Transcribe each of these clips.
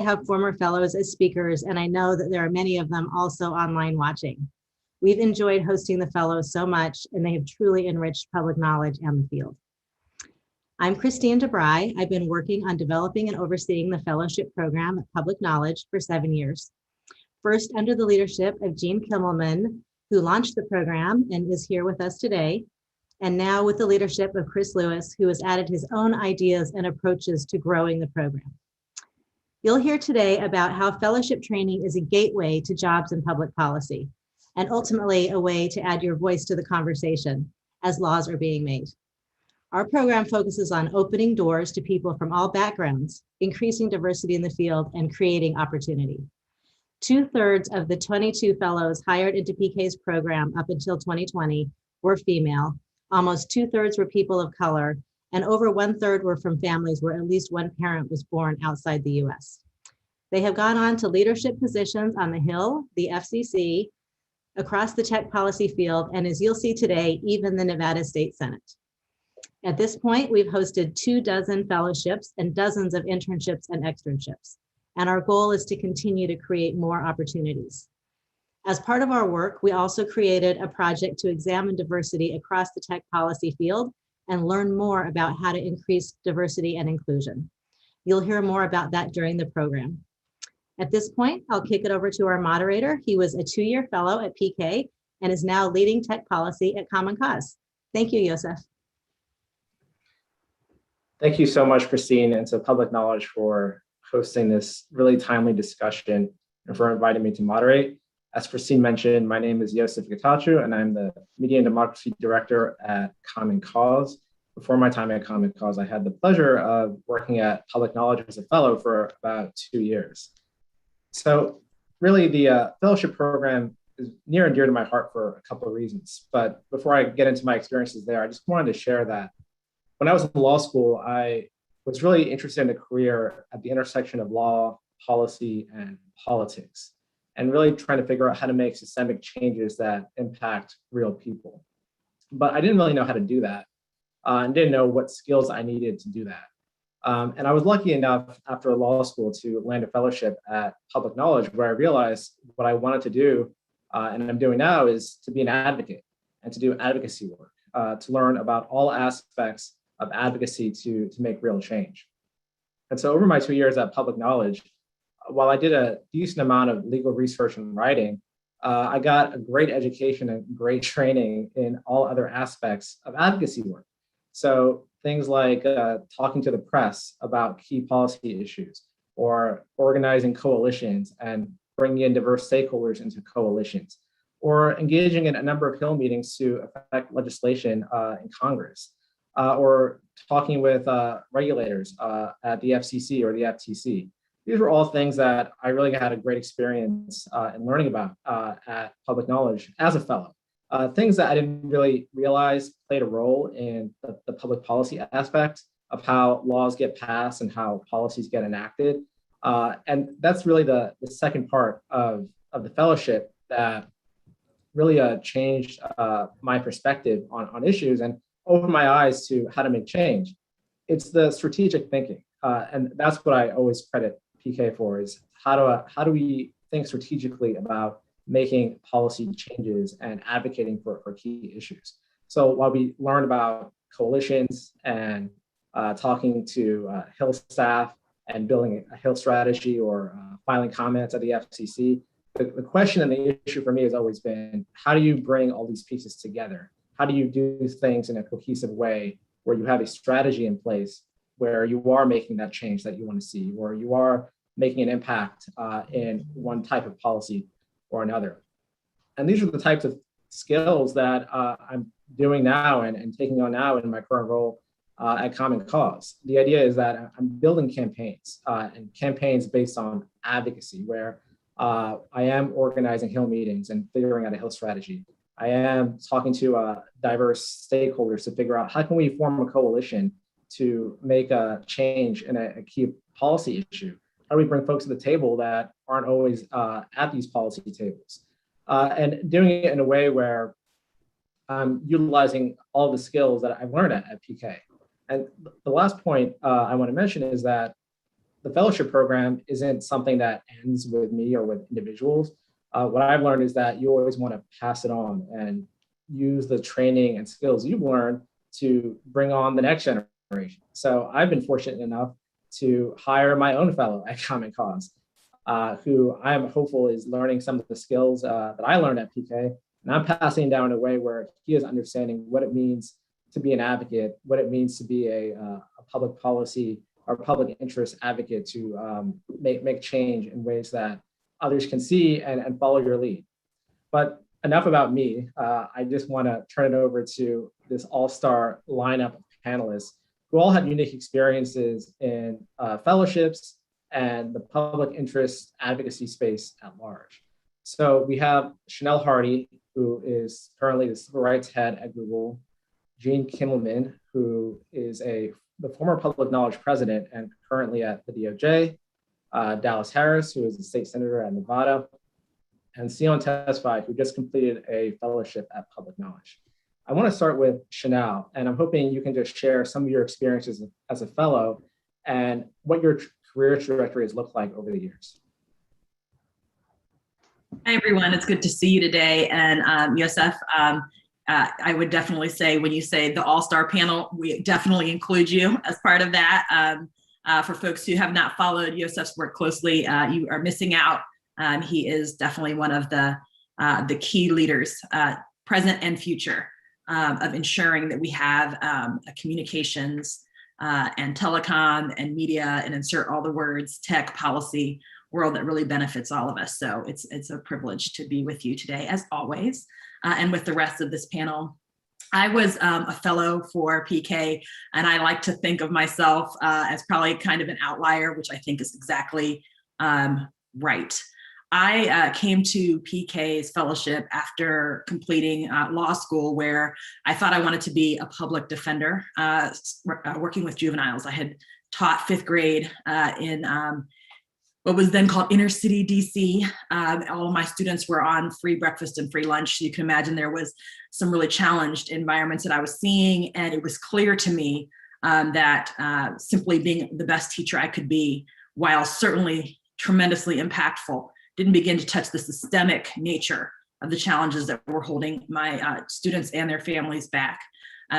have former fellows as speakers, and I know that there are many of them also online watching. We've enjoyed hosting the fellows so much, and they have truly enriched public knowledge and the field. I'm Christine Bruy. I've been working on developing and overseeing the fellowship program at Public Knowledge for 7 years. First, under the leadership of Gene Kimmelman, who launched the program and is here with us today, and now with the leadership of Chris Lewis, who has added his own ideas and approaches to growing the program. You'll hear today about how fellowship training is a gateway to jobs in public policy, and ultimately a way to add your voice to the conversation as laws are being made. Our program focuses on opening doors to people from all backgrounds, increasing diversity in the field, and creating opportunity. 2/3 of the 22 fellows hired into PK's program up until 2020 were female. Almost 2/3 were people of color, and over 1/3 were from families where at least one parent was born outside the US. They have gone on to leadership positions on the Hill, the FCC, across the tech policy field, and as you'll see today, even the Nevada State Senate. At this point, we've hosted 24 fellowships and dozens of internships and externships, and our goal is to continue to create more opportunities. As part of our work, we also created a project to examine diversity across the tech policy field and learn more about how to increase diversity and inclusion. You'll hear more about that during the program. At this point, I'll kick it over to our moderator. He was a 2-year fellow at PK and is now leading tech policy at Common Cause. Thank you, Yosef. Thank you so much, Christine, and to Public Knowledge for hosting this really timely discussion and for inviting me to moderate. As Christine mentioned, my name is Yosef Getachew, and I'm the Media and Democracy Director at Common Cause. Before my time at Common Cause, I had the pleasure of working at Public Knowledge as a fellow for about 2 years. So really the fellowship program is near and dear to my heart for a couple of reasons. But before I get into my experiences there, I just wanted to share that when I was in law school, I was really interested in a career at the intersection of law, policy, and politics, and really trying to figure out how to make systemic changes that impact real people. But I didn't really know how to do that and didn't know what skills I needed to do that. And I was lucky enough after law school to land a fellowship at Public Knowledge, where I realized what I wanted to do, and I'm doing now, is to be an advocate and to do advocacy work, to learn about all aspects of advocacy to make real change. And so over my 2 years at Public Knowledge, while I did a decent amount of legal research and writing, I got a great education and great training in all other aspects of advocacy work. So things like talking to the press about key policy issues, or organizing coalitions and bringing in diverse stakeholders into coalitions, or engaging in a number of Hill meetings to affect legislation in Congress, or talking with regulators at the FCC or the FTC. These were all things that I really had a great experience in learning about at Public Knowledge as a fellow. Things that I didn't really realize played a role in the public policy aspect of how laws get passed and how policies get enacted. And that's really the second part of the fellowship that really changed my perspective on issues and opened my eyes to how to make change. It's the strategic thinking. And that's what I always credit PK for, is how do we think strategically about making policy changes and advocating for key issues. So while we learn about coalitions and talking to Hill staff and building a Hill strategy or filing comments at the FCC, the question and the issue for me has always been, how do you bring all these pieces together? How do you do things in a cohesive way where you have a strategy in place where you are making that change that you want to see, where you are making an impact in one type of policy or another? And these are the types of skills that I'm doing now and taking on now in my current role at Common Cause. The idea is that I'm building campaigns and campaigns based on advocacy, where I am organizing Hill meetings and figuring out a Hill strategy. I am talking to diverse stakeholders to figure out how can we form a coalition to make a change in a key policy issue. How do we bring folks to the table that aren't always at these policy tables? And doing it in a way where I'm utilizing all the skills that I've learned at PK. And the last point I want to mention is that the fellowship program isn't something that ends with me or with individuals. What I've learned is that you always want to pass it on and use the training and skills you've learned to bring on the next generation. So I've been fortunate enough to hire my own fellow at Common Cause, who I am hopeful is learning some of the skills that I learned at PK, and I'm passing down in a way where he is understanding what it means to be an advocate, what it means to be a public policy or public interest advocate to make change in ways that others can see and follow your lead. But enough about me. I just want to turn it over to this all-star lineup of panelists who all have unique experiences in fellowships and the public interest advocacy space at large. So we have Chanel Hardy, who is currently the civil rights head at Google, Gene Kimmelman, who is the former public knowledge president and currently at the DOJ, Dallas Harris, who is the state senator at Nevada, and Sion Tesfaye, who just completed a fellowship at Public Knowledge. I want to start with Chanel, and I'm hoping you can just share some of your experiences as a fellow and what your career trajectory has looked like over the years. Hi, everyone. It's good to see you today. And Yosef, I would definitely say when you say the all-star panel, we definitely include you as part of that. For folks who have not followed Yosef's work closely, you are missing out. He is definitely one of the key leaders, present and future, of ensuring that we have a communications and telecom and media, and insert all the words, tech, policy world that really benefits all of us. So it's a privilege to be with you today, as always, and with the rest of this panel. I was a fellow for PK, and I like to think of myself as probably kind of an outlier, which I think is exactly right. I came to PK's fellowship after completing law school, where I thought I wanted to be a public defender, working with juveniles. I had taught fifth grade in what was then called inner city DC. All of my students were on free breakfast and free lunch. So you can imagine there was some really challenged environments that I was seeing. And it was clear to me that simply being the best teacher I could be, while certainly tremendously impactful, didn't begin to touch the systemic nature of the challenges that were holding my students and their families back.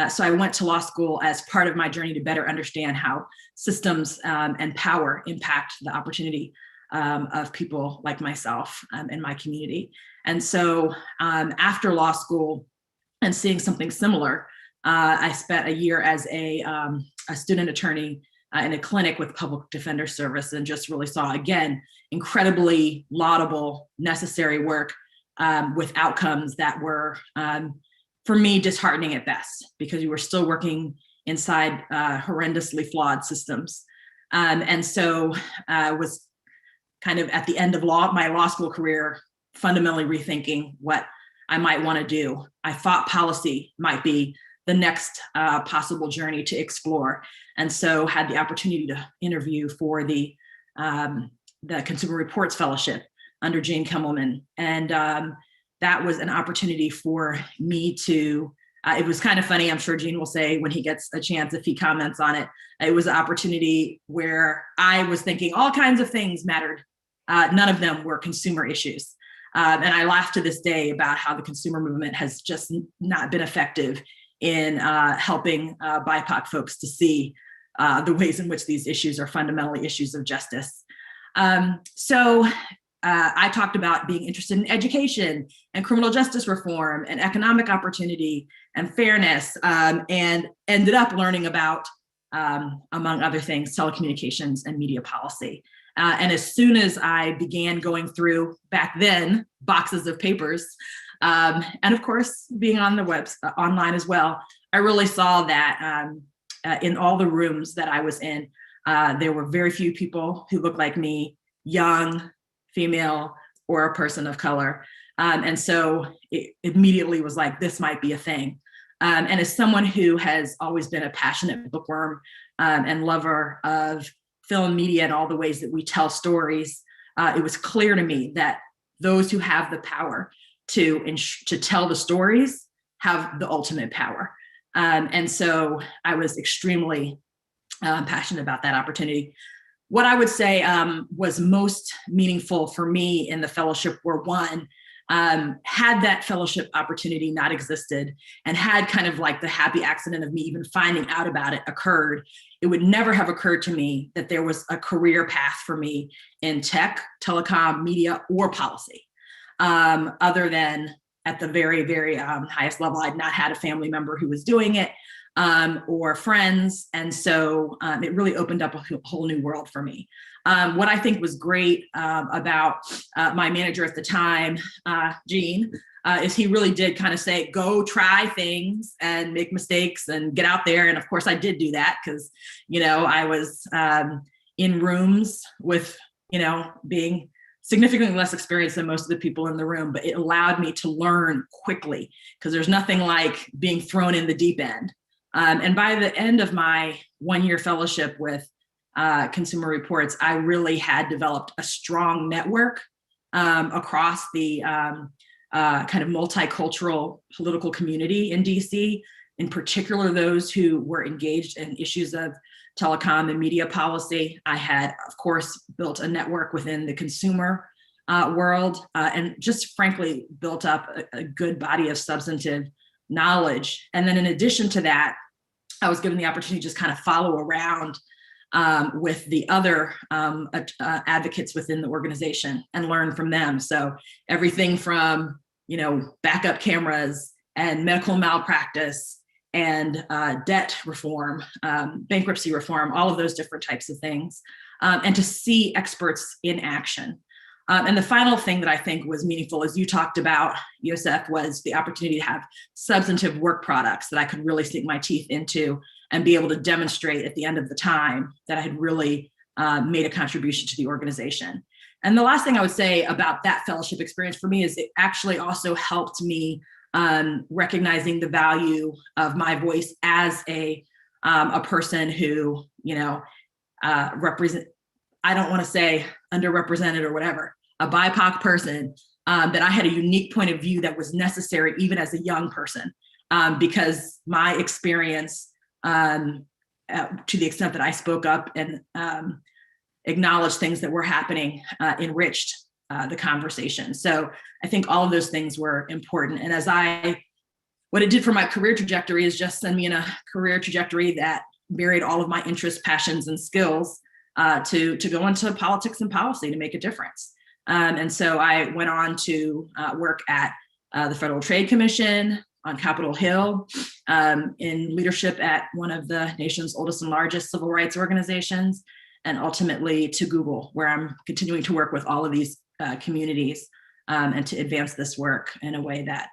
So I went to law school as part of my journey to better understand how systems and power impact the opportunity of people like myself in my community. And so after law school and seeing something similar, I spent a year as a student attorney in a clinic with Public Defender Service, and just really saw, again, incredibly laudable, necessary work with outcomes that were, for me, disheartening at best, because we were still working inside horrendously flawed systems. And so I was kind of at the end of my law school career, fundamentally rethinking what I might want to do. I thought policy might be the next possible journey to explore. And so had the opportunity to interview for the Consumer Reports Fellowship under Gene Kimmelman. And that was an opportunity for me to, it was kind of funny, I'm sure Gene will say when he gets a chance, if he comments on it, it was an opportunity where I was thinking all kinds of things mattered. None of them were consumer issues. And I laugh to this day about how the consumer movement has just not been effective in helping BIPOC folks to see the ways in which these issues are fundamentally issues of justice. So I talked about being interested in education and criminal justice reform and economic opportunity and fairness, and ended up learning about, among other things, telecommunications and media policy. And as soon as I began going through, back then, boxes of papers, and of course, being on the web, online as well, I really saw that in all the rooms that I was in, there were very few people who looked like me, young, female, or a person of color. And so it immediately was like, this might be a thing. And as someone who has always been a passionate bookworm and lover of film, media, and all the ways that we tell stories, it was clear to me that those who have the power to tell the stories have the ultimate power. And so I was extremely passionate about that opportunity. what I would say was most meaningful for me in the fellowship were, one, had that fellowship opportunity not existed and had kind of like the happy accident of me even finding out about it occurred, it would never have occurred to me that there was a career path for me in tech, telecom, media, or policy. Other than at the very, very highest level, I'd not had a family member who was doing it or friends. And so it really opened up a whole new world for me. What I think was great about my manager at the time, Gene, is he really did kind of say, go try things and make mistakes and get out there. And of course I did do that because, I was in rooms with, being significantly less experienced than most of the people in the room, but it allowed me to learn quickly because there's nothing like being thrown in the deep end. And by the end of my 1-year fellowship with Consumer Reports, I really had developed a strong network across the kind of multicultural political community in DC, in particular those who were engaged in issues of telecom and media policy. I had, of course, built a network within the consumer world and just frankly built up a good body of substantive knowledge. And then in addition to that, I was given the opportunity to just kind of follow around with the other advocates within the organization and learn from them. So everything from, backup cameras and medical malpractice and debt reform, bankruptcy reform, all of those different types of things, and to see experts in action. And the final thing that I think was meaningful, as you talked about, Yosef, was the opportunity to have substantive work products that I could really sink my teeth into and be able to demonstrate at the end of the time that I had really made a contribution to the organization. And the last thing I would say about that fellowship experience for me is it actually also helped me recognizing the value of my voice as a person who, represent, I don't want to say underrepresented or whatever, a BIPOC person, that I had a unique point of view that was necessary even as a young person, because my experience, to the extent that I spoke up and acknowledged things that were happening, enriched the conversation. So I think all of those things were important. And what it did for my career trajectory is just send me in a career trajectory that married all of my interests, passions, and skills to go into politics and policy to make a difference. And so I went on to work at the Federal Trade Commission, on Capitol Hill, in leadership at one of the nation's oldest and largest civil rights organizations, and ultimately to Google, where I'm continuing to work with all of these communities and to advance this work in a way that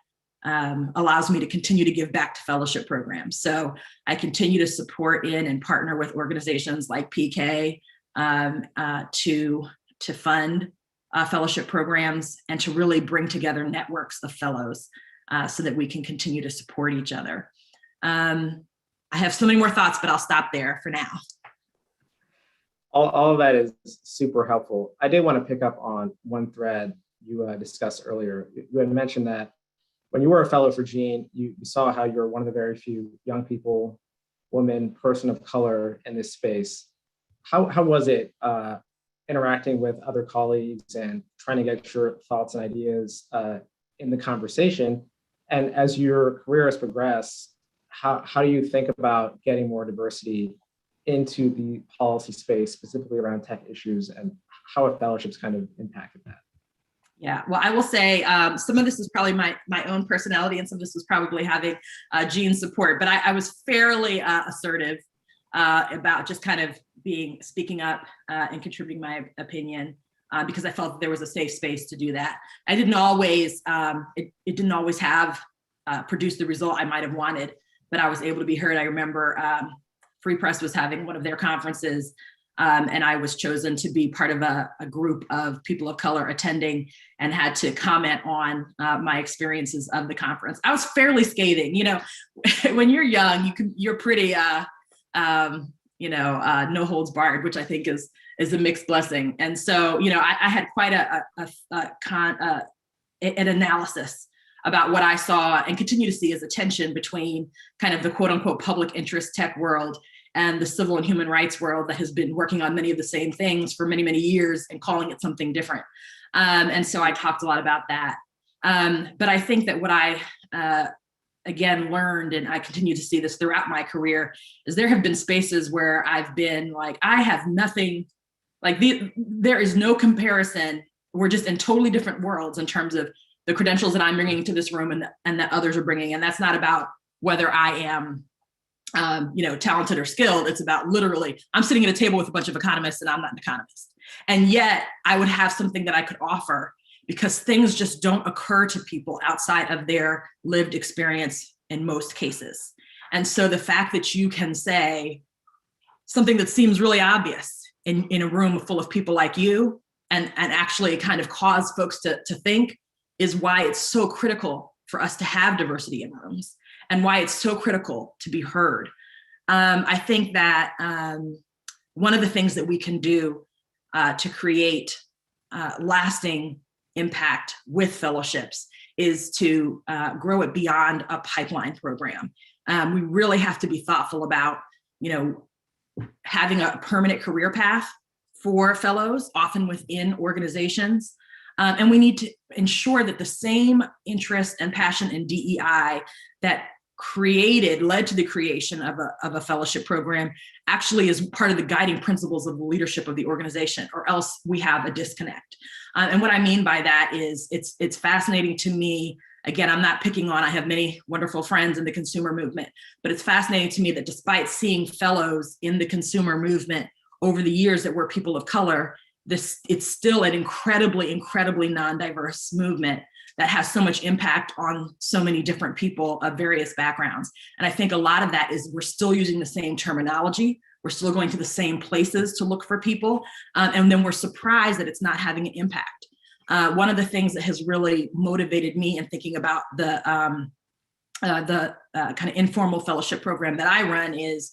allows me to continue to give back to fellowship programs. So I continue to support in and partner with organizations like PK to fund fellowship programs and to really bring together networks of fellows so that we can continue to support each other. I have so many more thoughts, but I'll stop there for now. All of that is super helpful. I did want to pick up on one thread you discussed earlier. You had mentioned that when you were a fellow for Gene, you saw how you're one of the very few young people, woman, person of color in this space. How was it interacting with other colleagues and trying to get your thoughts and ideas in the conversation? And as your career has progressed, how do you think about getting more diversity into the policy space, specifically around tech issues, and how have fellowships kind of impacted that? Yeah, well, I will say some of this is probably my own personality, and some of this was probably having Gene's support, but I was fairly assertive about just kind of speaking up and contributing my opinion because I felt that there was a safe space to do that. I didn't always, it didn't always have produced the result I might have wanted, but I was able to be heard. I remember Free Press was having one of their conferences, and I was chosen to be part of a group of people of color attending and had to comment on my experiences of the conference. I was fairly scathing. When you're young, you're pretty, no holds barred, which I think is a mixed blessing. And so, I had quite an analysis about what I saw and continue to see as a tension between kind of the quote unquote public interest tech world and the civil and human rights world that has been working on many of the same things for many, many years and calling it something different. And so I talked a lot about that. But I think that what I, again, learned, and I continue to see this throughout my career, is there have been spaces where I've been like, I have nothing, like there is no comparison. We're just in totally different worlds in terms of the credentials that I'm bringing to this room and that others are bringing. And that's not about whether I am, talented or skilled. It's about literally, I'm sitting at a table with a bunch of economists and I'm not an economist. And yet I would have something that I could offer, because things just don't occur to people outside of their lived experience in most cases. And so the fact that you can say something that seems really obvious in a room full of people like you and actually kind of cause folks to think is why it's so critical for us to have diversity in rooms and why it's so critical to be heard. I think that one of the things that we can do to create lasting impact with fellowships is to grow it beyond a pipeline program. We really have to be thoughtful about, having a permanent career path for fellows, often within organizations. And we need to ensure that the same interest and passion in DEI that led to the creation of a fellowship program actually is part of the guiding principles of the leadership of the organization, or else we have a disconnect. And what I mean by that is it's fascinating to me. Again, I'm not picking on, I have many wonderful friends in the consumer movement, but it's fascinating to me that despite seeing fellows in the consumer movement over the years that were people of color, it's still an incredibly, incredibly non-diverse movement that has so much impact on so many different people of various backgrounds. And I think a lot of that is we're still using the same terminology. We're still going to the same places to look for people. And then we're surprised that it's not having an impact. One of the things that has really motivated me in thinking about the kind of informal fellowship program that I run is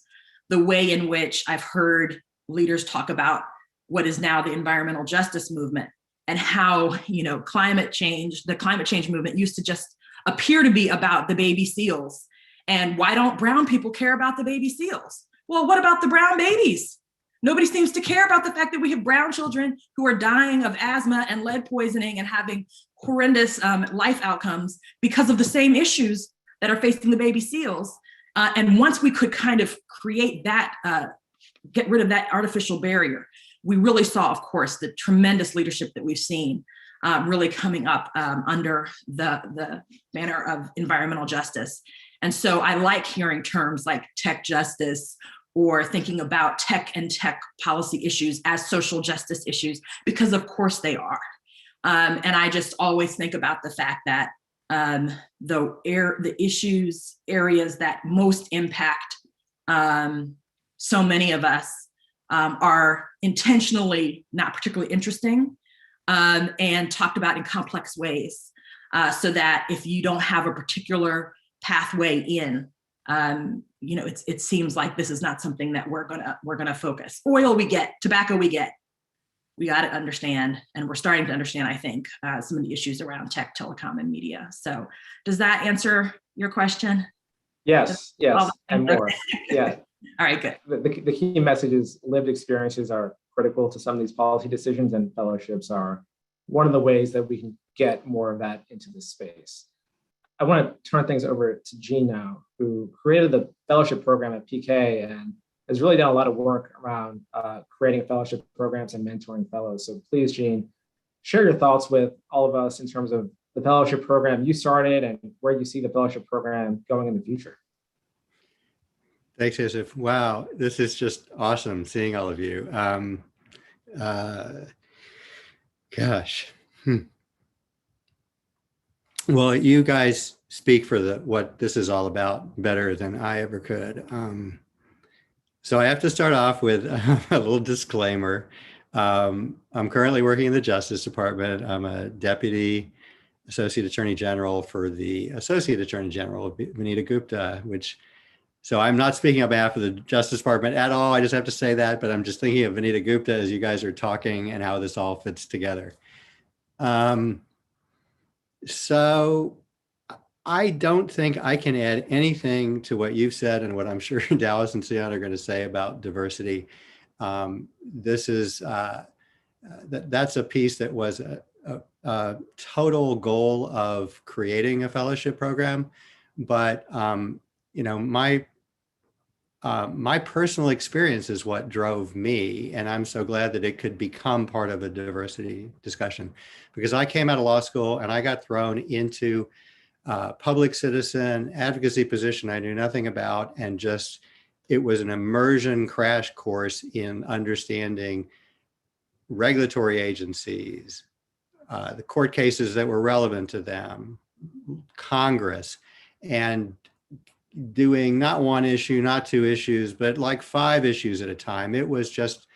the way in which I've heard leaders talk about what is now the environmental justice movement, and how, the climate change movement used to just appear to be about the baby seals. And why don't brown people care about the baby seals? Well, what about the brown babies? Nobody seems to care about the fact that we have brown children who are dying of asthma and lead poisoning and having horrendous life outcomes because of the same issues that are facing the baby seals. And once we could kind of create that, get rid of that artificial barrier, we really saw, of course, the tremendous leadership that we've seen really coming up under the banner of environmental justice. And so I like hearing terms like tech justice, or thinking about tech and tech policy issues as social justice issues, because of course they are. And I just always think about the fact that the areas that most impact so many of us are intentionally not particularly interesting and talked about in complex ways, so that if you don't have a particular pathway in, it seems like this is not something that we're gonna focus. Oil we get, tobacco we get. We got to understand, and we're starting to understand, I think, some of the issues around tech, telecom, and media. So, does that answer your question? Yes, and more. Yeah. All right, good. The key message is lived experiences are critical to some of these policy decisions, and fellowships are one of the ways that we can get more of that into this space. I want to turn things over to Jean now, who created the fellowship program at PK and has really done a lot of work around creating fellowship programs and mentoring fellows. So please, Jean, share your thoughts with all of us in terms of the fellowship program you started and where you see the fellowship program going in the future. Thanks, Joseph. Wow, this is just awesome seeing all of you. Gosh. Well, you guys speak for what this is all about better than I ever could. So I have to start off with a little disclaimer. I'm currently working in the Justice Department. I'm a Deputy Associate Attorney General for the Associate Attorney General, Vanita Gupta, so I'm not speaking on behalf of the Justice Department at all. I just have to say that, but I'm just thinking of Vanita Gupta as you guys are talking and how this all fits together. So I don't think I can add anything to what you've said and what I'm sure Dallas and Sion are going to say about diversity. This is that's a piece that was a total goal of creating a fellowship program, but my personal experience is what drove me, and I'm so glad that it could become part of a diversity discussion, because I came out of law school and I got thrown into public citizen advocacy position I knew nothing about, and just it was an immersion crash course in understanding regulatory agencies, the court cases that were relevant to them, Congress, and doing not one issue, not two issues, but like 5 issues at a time. It was just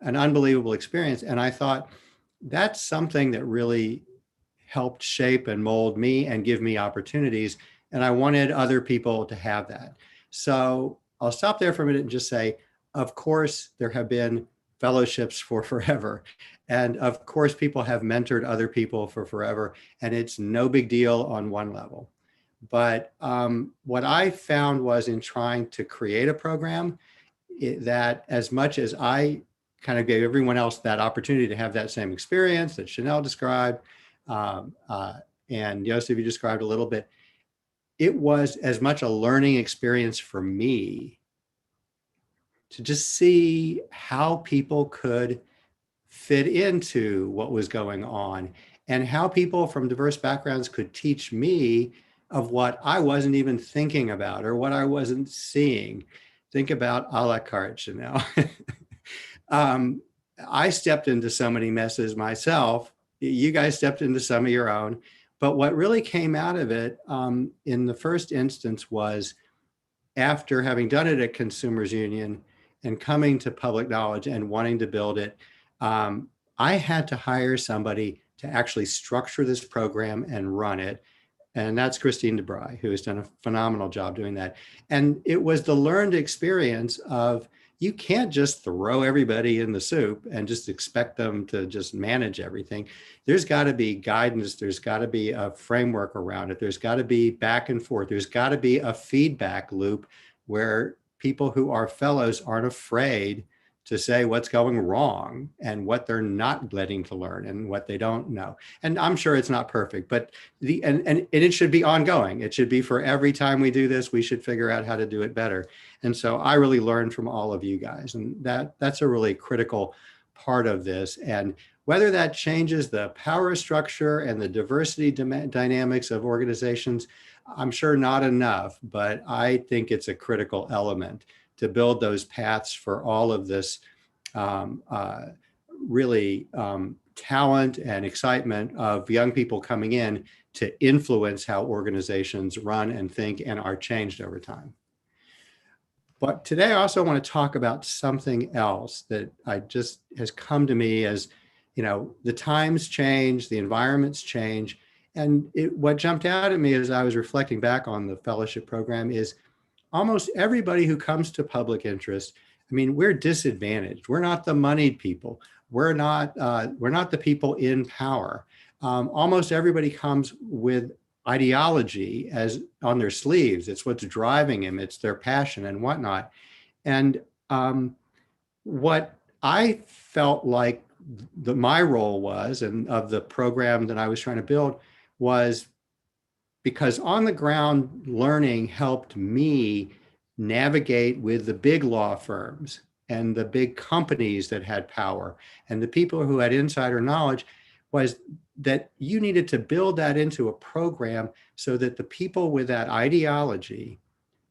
an unbelievable experience. And I thought that's something that really helped shape and mold me and give me opportunities. And I wanted other people to have that. So I'll stop there for a minute and just say, of course, there have been fellowships for forever. And of course, people have mentored other people for forever. And it's no big deal on one level. But what I found was in trying to create a program that, as much as I kind of gave everyone else that opportunity to have that same experience that Chanel described, and Joseph, you described a little bit, it was as much a learning experience for me to just see how people could fit into what was going on, and how people from diverse backgrounds could teach me of what I wasn't even thinking about or what I wasn't seeing. Think about a la carte, Chanel. I stepped into so many messes myself. You guys stepped into some of your own. But what really came out of it in the first instance was, after having done it at Consumers Union and coming to public knowledge and wanting to build it, I had to hire somebody to actually structure this program and run it. And that's Christine DeBruy, who has done a phenomenal job doing that. And it was the learned experience of, you can't just throw everybody in the soup and just expect them to just manage everything. There's got to be guidance. There's got to be a framework around it. There's got to be back and forth. There's got to be a feedback loop where people who are fellows aren't afraid to say what's going wrong and what they're not getting to learn and what they don't know. And I'm sure it's not perfect, but and it should be ongoing. It should be for every time we do this, we should figure out how to do it better. And so I really learned from all of you guys, and that's a really critical part of this. And whether that changes the power structure and the diversity dynamics of organizations, I'm sure not enough, but I think it's a critical element to build those paths for all of this really talent and excitement of young people coming in to influence how organizations run and think and are changed over time. But today I also want to talk about something else that has come to me as, the times change, the environments change. And what jumped out at me as I was reflecting back on the fellowship program is, almost everybody who comes to public interest, we're disadvantaged. We're not the moneyed people. We're not the people in power. Almost everybody comes with ideology as on their sleeves. It's what's driving them. It's their passion and whatnot. And what I felt like my role was, and of the program that I was trying to build, was because on the ground learning helped me navigate with the big law firms and the big companies that had power and the people who had insider knowledge, was that you needed to build that into a program so that the people with that ideology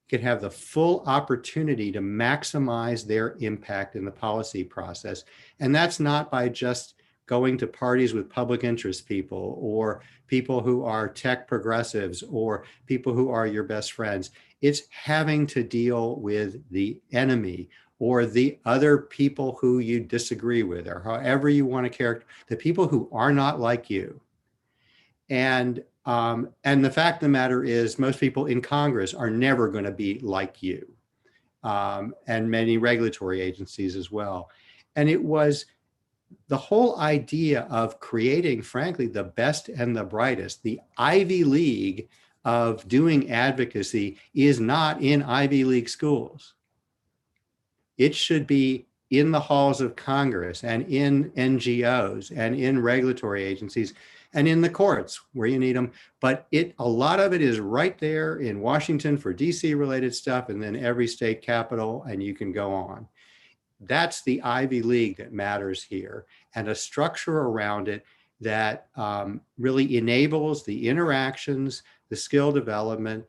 could have the full opportunity to maximize their impact in the policy process. And that's not by just going to parties with public interest people or people who are tech progressives or people who are your best friends. It's having to deal with the enemy or the other people who you disagree with, or however you want to characterize, the people who are not like you. And the fact of the matter is, most people in Congress are never going to be like you, and many regulatory agencies as well. And it was the whole idea of creating, frankly, the best and the brightest, the Ivy League of doing advocacy is not in Ivy League schools. It should be in the halls of Congress and in NGOs and in regulatory agencies and in the courts where you need them. But a lot of it is right there in Washington for DC related stuff, and then every state capital, and you can go on. That's the Ivy League that matters here, and a structure around it that really enables the interactions, the skill development.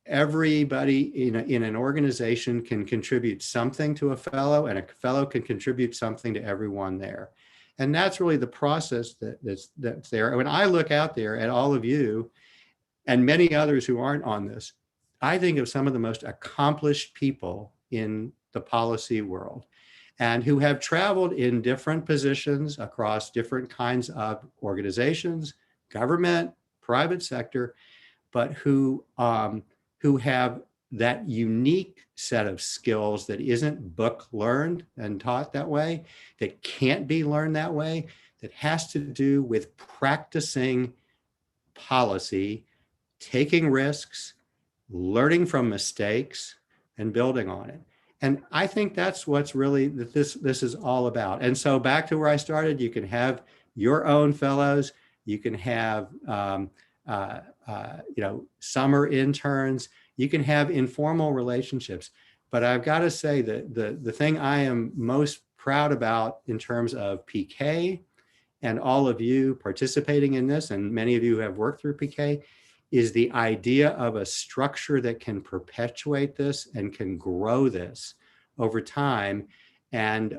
Everybody in an organization can contribute something to a fellow, and a fellow can contribute something to everyone there. And that's really the process that's there. When I look out there at all of you and many others who aren't on this, I think of some of the most accomplished people in the policy world and who have traveled in different positions across different kinds of organizations, government, private sector, but who have that unique set of skills that isn't book learned and taught that way, that can't be learned that way, that has to do with practicing policy, taking risks, learning from mistakes, and building on it. And I think that's what's really this is all about. And so back to where I started, you can have your own fellows, you can have summer interns, you can have informal relationships. But I've got to say that the thing I am most proud about in terms of PK and all of you participating in this, and many of you have worked through PK, is the idea of a structure that can perpetuate this and can grow this over time, and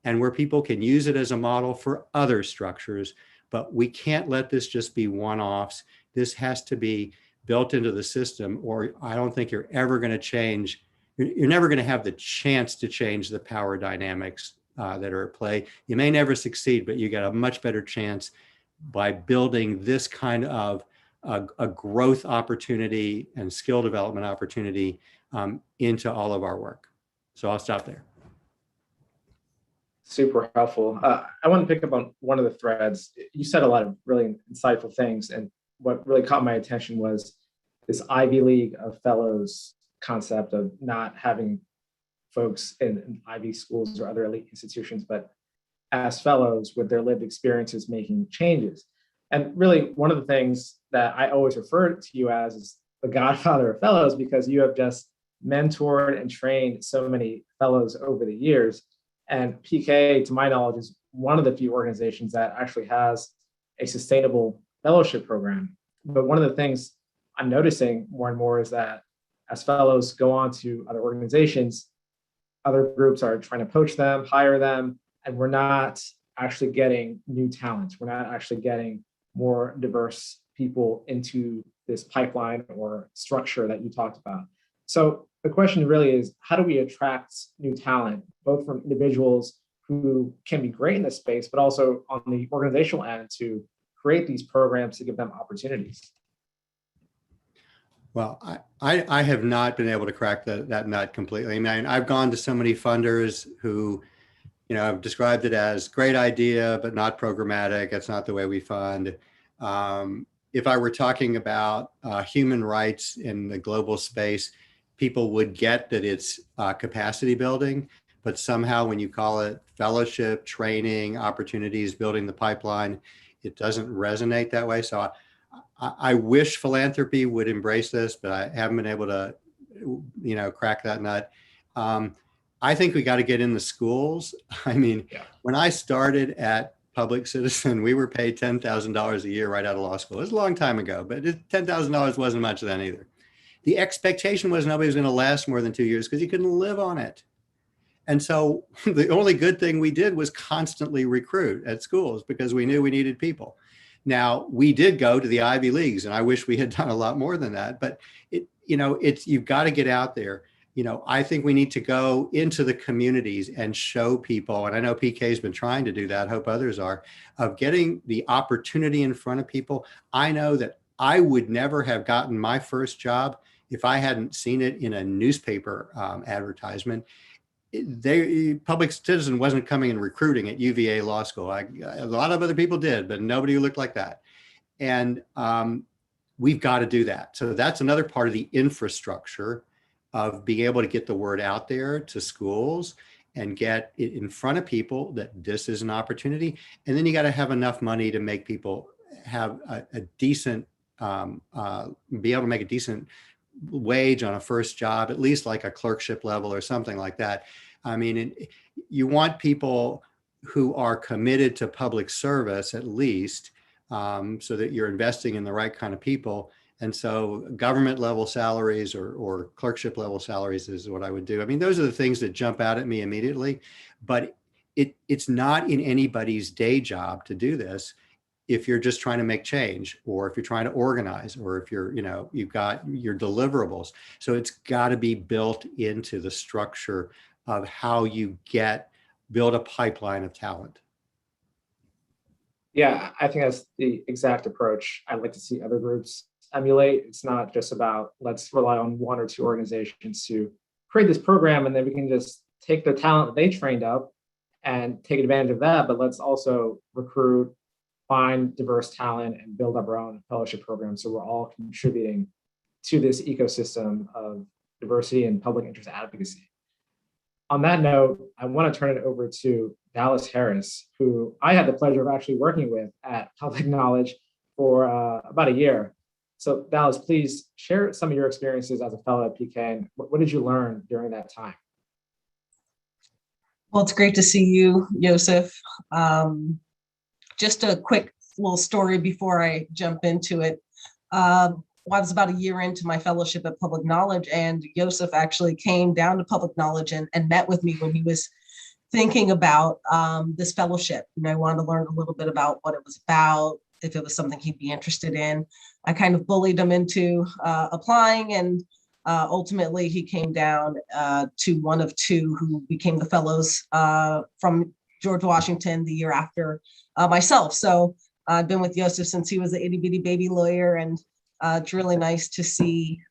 where people can use it as a model for other structures. But we can't let this just be one-offs. This has to be built into the system, or I don't think you're ever going to change. You're never going to have the chance to change the power dynamics that are at play. You may never succeed, but you get a much better chance by building this kind of a growth opportunity and skill development opportunity into all of our work. So I'll stop there. Super helpful. I want to pick up on one of the threads. You said a lot of really insightful things, and what really caught my attention was this Ivy League of Fellows concept of not having folks in Ivy schools or other elite institutions, but as fellows with their lived experiences making changes. And really, one of the things that I always refer to you as is the godfather of fellows, because you have just mentored and trained so many fellows over the years. And PK, to my knowledge, is one of the few organizations that actually has a sustainable fellowship program. But one of the things I'm noticing more and more is that as fellows go on to other organizations, other groups are trying to poach them, hire them, and we're not actually getting new talent. We're not actually getting more diverse people into this pipeline or structure that you talked about. So the question really is, how do we attract new talent, both from individuals who can be great in this space, but also on the organizational end to create these programs to give them opportunities? Well, I have not been able to crack that nut completely. I mean, I've gone to so many funders who, have described it as great idea, but not programmatic. That's not the way we fund. If I were talking about human rights in the global space, people would get that it's capacity building, but somehow when you call it fellowship, training, opportunities, building the pipeline, it doesn't resonate that way. So I wish philanthropy would embrace this, but I haven't been able to, crack that nut. I think we got to get in the schools. I mean, When I started at Public Citizen, we were paid $10,000 a year right out of law school. It was a long time ago, but $10,000 wasn't much then either. The expectation was nobody was going to last more than 2 years because you couldn't live on it. And so the only good thing we did was constantly recruit at schools because we knew we needed people. Now, we did go to the Ivy Leagues, and I wish we had done a lot more than that, but you've got to get out there. I think we need to go into the communities and show people, and I know PK has been trying to do that, hope others are, of getting the opportunity in front of people. I know that I would never have gotten my first job if I hadn't seen it in a newspaper advertisement. Public Citizen wasn't coming and recruiting at UVA Law School. A lot of other people did, but nobody who looked like that. And we've got to do that. So that's another part of the infrastructure of being able to get the word out there to schools and get it in front of people that this is an opportunity. And then you got to have enough money to make people have a decent, be able to make a decent wage on a first job, at least like a clerkship level or something like that. I mean, you want people who are committed to public service at least, so that you're investing in the right kind of people. And so government level salaries or clerkship level salaries is what I would do. I mean, those are the things that jump out at me immediately, but it's not in anybody's day job to do this if you're just trying to make change, or if you're trying to organize, or if you're, you've got your deliverables. So it's got to be built into the structure of how you build a pipeline of talent. Yeah, I think that's the exact approach I'd like to see other groups emulate. It's not just about let's rely on one or two organizations to create this program and then we can just take the talent that they trained up and take advantage of that, but let's also recruit, find diverse talent and build up our own fellowship program so we're all contributing to this ecosystem of diversity and public interest advocacy. On that note, I want to turn it over to Dallas Harris, who I had the pleasure of actually working with at Public Knowledge for about a year. So Dallas, please share some of your experiences as a fellow at PK, and what did you learn during that time? Well, it's great to see you, Yosef. Just a quick little story before I jump into it. I was about a year into my fellowship at Public Knowledge, and Yosef actually came down to Public Knowledge and met with me when he was thinking about this fellowship. I wanted to learn a little bit about what it was about, if it was something he'd be interested in. I kind of bullied him into applying, and ultimately he came down to one of two who became the fellows from George Washington the year after myself. So I've been with Yosef since he was an itty bitty baby lawyer, and it's really nice to see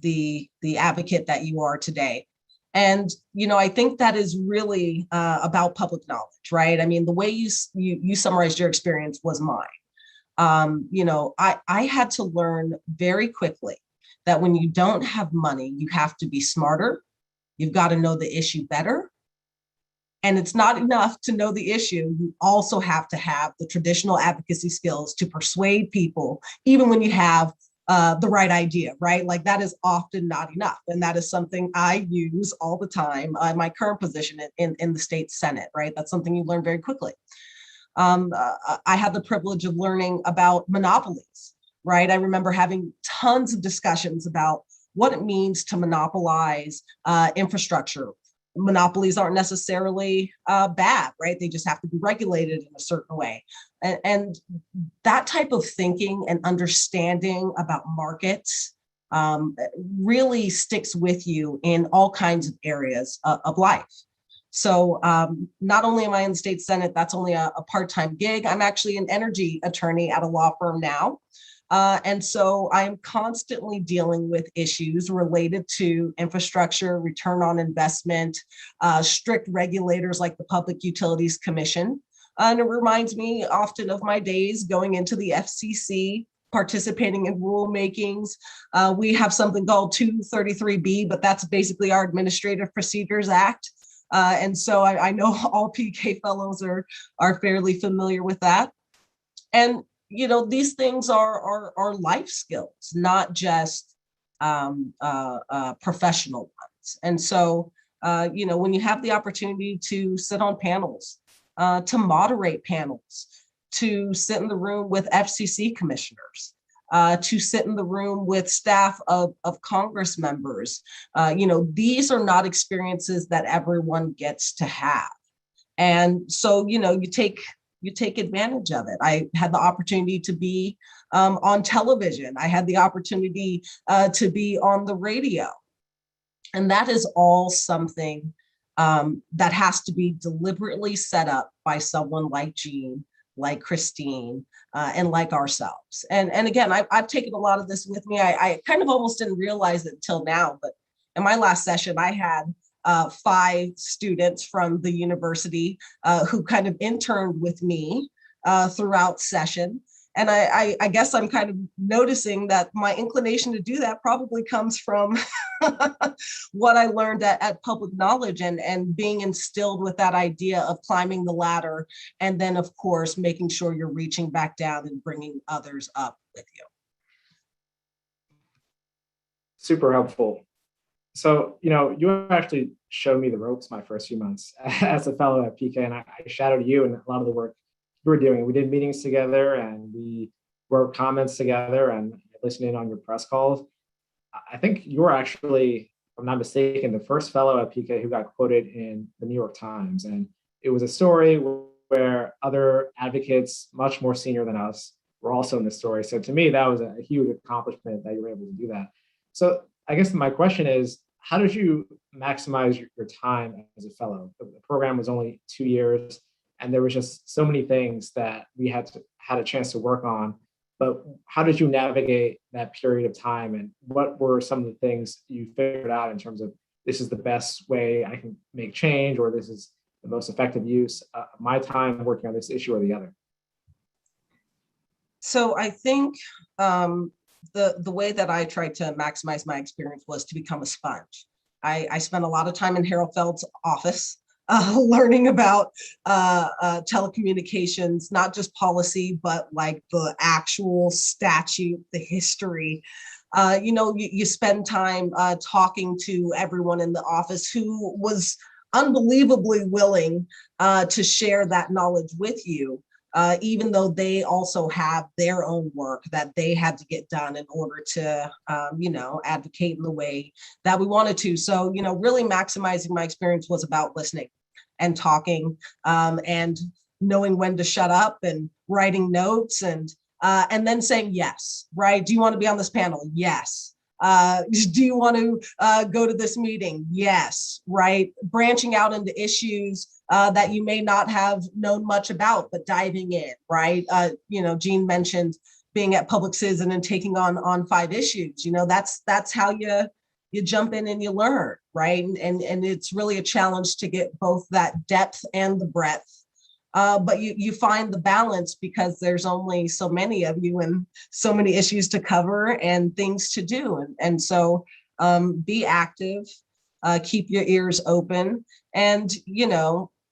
the advocate that you are today. And, I think that is really about public knowledge, right? I mean, the way you summarized your experience was mine. I had to learn very quickly that when you don't have money, you have to be smarter. You've got to know the issue better. And it's not enough to know the issue. You also have to have the traditional advocacy skills to persuade people, even when you have the right idea, right? Like that is often not enough. And that is something I use all the time in my current position in the state Senate, right? That's something you learn very quickly. I had the privilege of learning about monopolies, right? I remember having tons of discussions about what it means to monopolize infrastructure. Monopolies aren't necessarily bad, right? They just have to be regulated in a certain way. And that type of thinking and understanding about markets really sticks with you in all kinds of areas of life. So not only am I in the state Senate, that's only a part-time gig. I'm actually an energy attorney at a law firm now. And so I'm constantly dealing with issues related to infrastructure, return on investment, strict regulators like the Public Utilities Commission. And it reminds me often of my days going into the FCC, participating in rulemakings. We have something called 233B, but that's basically our Administrative Procedures Act. And so I know all PK fellows are fairly familiar with that. And these things are life skills, not just professional ones. And so, when you have the opportunity to sit on panels, to moderate panels, to sit in the room with FCC commissioners, to sit in the room with staff of Congress members, these are not experiences that everyone gets to have. And so, you take advantage of it. I had the opportunity to be on television. I had the opportunity to be on the radio. And that is all something that has to be deliberately set up by someone like Jean, like Christine, and like ourselves. And again, I've taken a lot of this with me. I kind of almost didn't realize it until now, but in my last session, I had 5 students from the university who kind of interned with me throughout session. And I guess I'm kind of noticing that my inclination to do that probably comes from what I learned at Public Knowledge and being instilled with that idea of climbing the ladder. And then, of course, making sure you're reaching back down and bringing others up with you. Super helpful. So, you actually showed me the ropes my first few months as a fellow at PK, and I shadowed you and a lot of the work you were doing. We did meetings together and we wrote comments together and listened in on your press calls. I think you were actually, if I'm not mistaken, the first fellow at PK who got quoted in the New York Times. And it was a story where other advocates, much more senior than us, were also in the story. So to me, that was a huge accomplishment that you were able to do that. So I guess my question is, how did you maximize your time as a fellow? The program was only 2 years, and there was just so many things that we had a chance to work on. But how did you navigate that period of time, and what were some of the things you figured out in terms of this is the best way I can make change, or this is the most effective use of my time working on this issue or the other? So I think the way that I tried to maximize my experience was to become a sponge. I spent a lot of time in Harold Feld's office learning about telecommunications, not just policy, but like the actual statute, the history. You spend time talking to everyone in the office who was unbelievably willing to share that knowledge with you. Even though they also have their own work that they had to get done in order to, advocate in the way that we wanted to. So, really maximizing my experience was about listening and talking and knowing when to shut up and writing notes and then saying yes, right? Do you want to be on this panel? Yes. Do you want to go to this meeting? Yes, right? Branching out into issues that you may not have known much about, but diving in, right? Jean mentioned being at Public Citizen and taking on 5 issues. That's how you jump in and you learn, right? And it's really a challenge to get both that depth and the breadth. But you find the balance because there's only so many of you and so many issues to cover and things to do. And so be active, keep your ears open, and,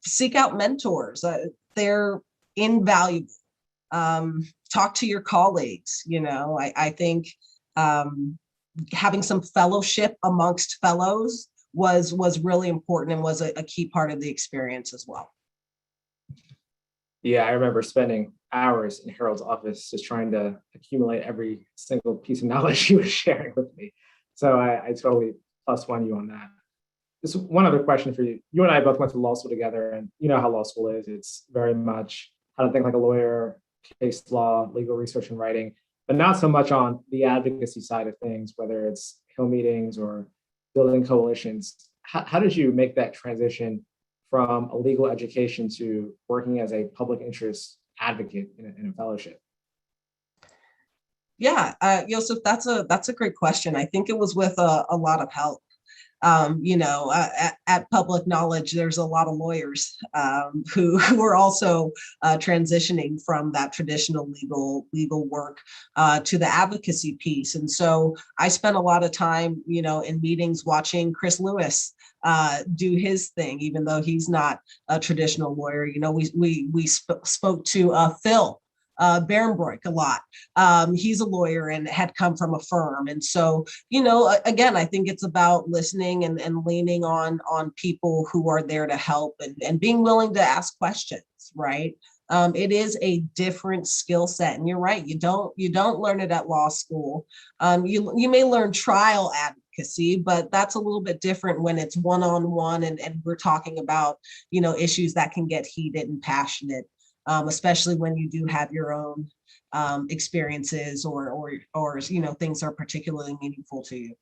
seek out mentors. They're invaluable. Talk to your colleagues. I think having some fellowship amongst fellows was really important and was a key part of the experience as well. Yeah, I remember spending hours in Harold's office just trying to accumulate every single piece of knowledge he was sharing with me. So I totally +1 you on that. Just one other question for you. You and I both went to law school together, and you know how law school is. It's very much how to think like a lawyer, case law, legal research and writing, but not so much on the advocacy side of things, whether it's Hill meetings or building coalitions. How did you make that transition from a legal education to working as a public interest advocate in a fellowship? Yeah, Joseph, that's a great question. I think it was with a lot of help. At Public Knowledge, there's a lot of lawyers who are also transitioning from that traditional legal work to the advocacy piece. And so I spent a lot of time, in meetings watching Chris Lewis do his thing, even though he's not a traditional lawyer. We spoke to Phil Barenbroek a lot. He's a lawyer and had come from a firm. And so, again, I think it's about listening and leaning on people who are there to help and being willing to ask questions, right? It is a different skill set. And you're right, you don't learn it at law school. You may learn trial advocacy, but that's a little bit different when it's one-on-one and we're talking about, issues that can get heated and passionate. Especially when you do have your own experiences or things are particularly meaningful to you.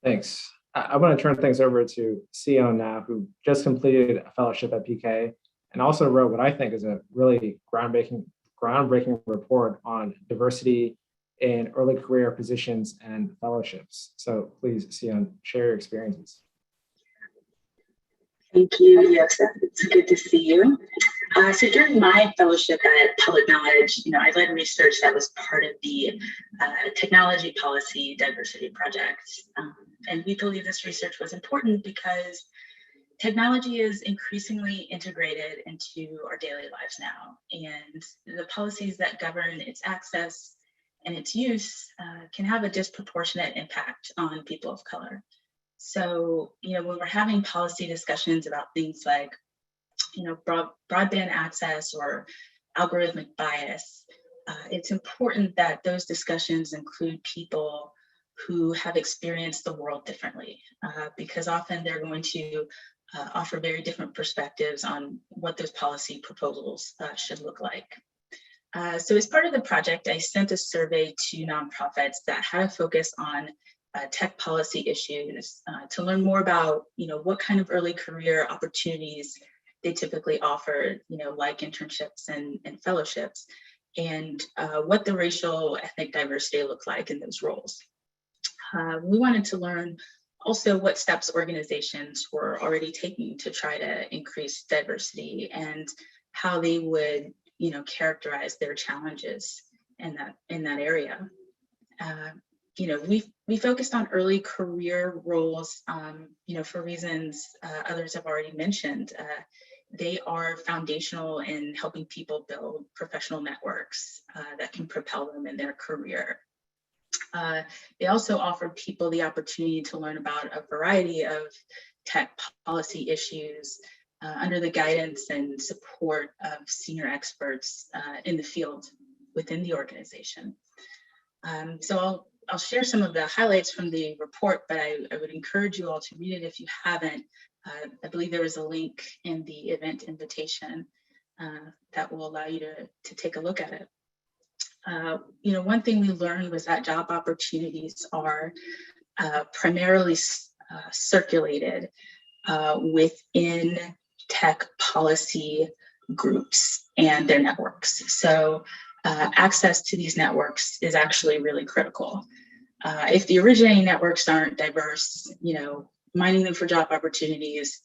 Thanks. I want to turn things over to Sion now, who just completed a fellowship at PK and also wrote what I think is a really groundbreaking report on diversity in early career positions and fellowships. So please, Sion, share your experiences. Thank you, Joseph. It's good to see you. So during my fellowship at Public Knowledge, I led research that was part of the Technology Policy Diversity Project. And we believe this research was important because technology is increasingly integrated into our daily lives now, and the policies that govern its access and its use can have a disproportionate impact on people of color. So, when we're having policy discussions about things like, broadband access or algorithmic bias, it's important that those discussions include people who have experienced the world differently, because often they're going to offer very different perspectives on what those policy proposals should look like. So as part of the project, I sent a survey to nonprofits that had a focus on tech policy issues to learn more about, what kind of early career opportunities they typically offer, like internships and fellowships, and what the racial ethnic diversity looked like in those roles. We wanted to learn also what steps organizations were already taking to try to increase diversity and how they would, characterize their challenges in that area. We focused on early career roles, for reasons others have already mentioned. They are foundational in helping people build professional networks that can propel them in their career. They also offer people the opportunity to learn about a variety of tech policy issues under the guidance and support of senior experts in the field within the organization. So I'll share some of the highlights from the report, but I would encourage you all to read it if you haven't. I believe there is a link in the event invitation that will allow you to take a look at it. One thing we learned was that job opportunities are primarily circulated within tech policy groups and their networks. So access to these networks is actually really critical. If the originating networks aren't diverse, mining them for job opportunities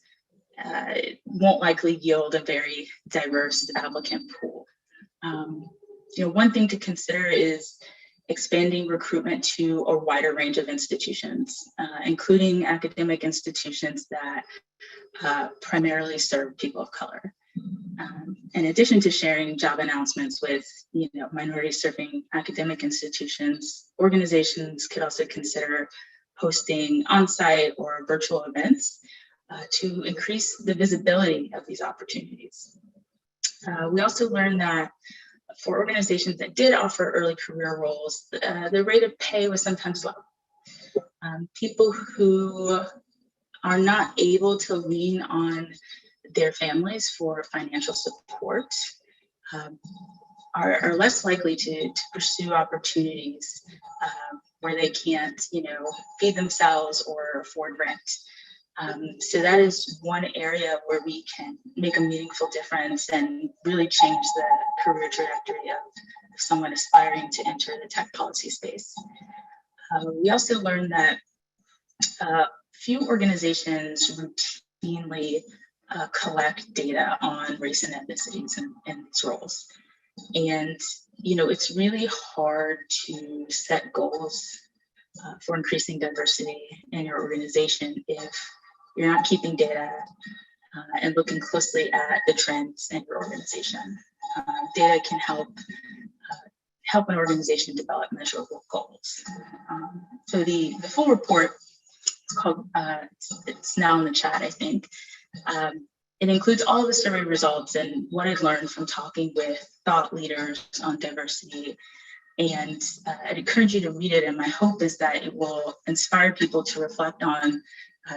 won't likely yield a very diverse applicant pool. One thing to consider is expanding recruitment to a wider range of institutions, including academic institutions that primarily serve people of color. In addition to sharing job announcements with, minority serving academic institutions, organizations could also consider hosting on-site or virtual events to increase the visibility of these opportunities. We also learned that for organizations that did offer early career roles, the rate of pay was sometimes low. People who are not able to lean on their families for financial support are less likely to pursue opportunities where they can't, feed themselves or afford rent. So that is one area where we can make a meaningful difference and really change the career trajectory of someone aspiring to enter the tech policy space. We also learned that few organizations routinely collect data on race and ethnicities in these roles. And, it's really hard to set goals for increasing diversity in your organization if you're not keeping data and looking closely at the trends in your organization. Data can help an organization develop measurable goals. So the full report is called, it's now in the chat, I think. It includes all of the survey results and what I've learned from talking with thought leaders on diversity. And I'd encourage you to read it. And my hope is that it will inspire people to reflect on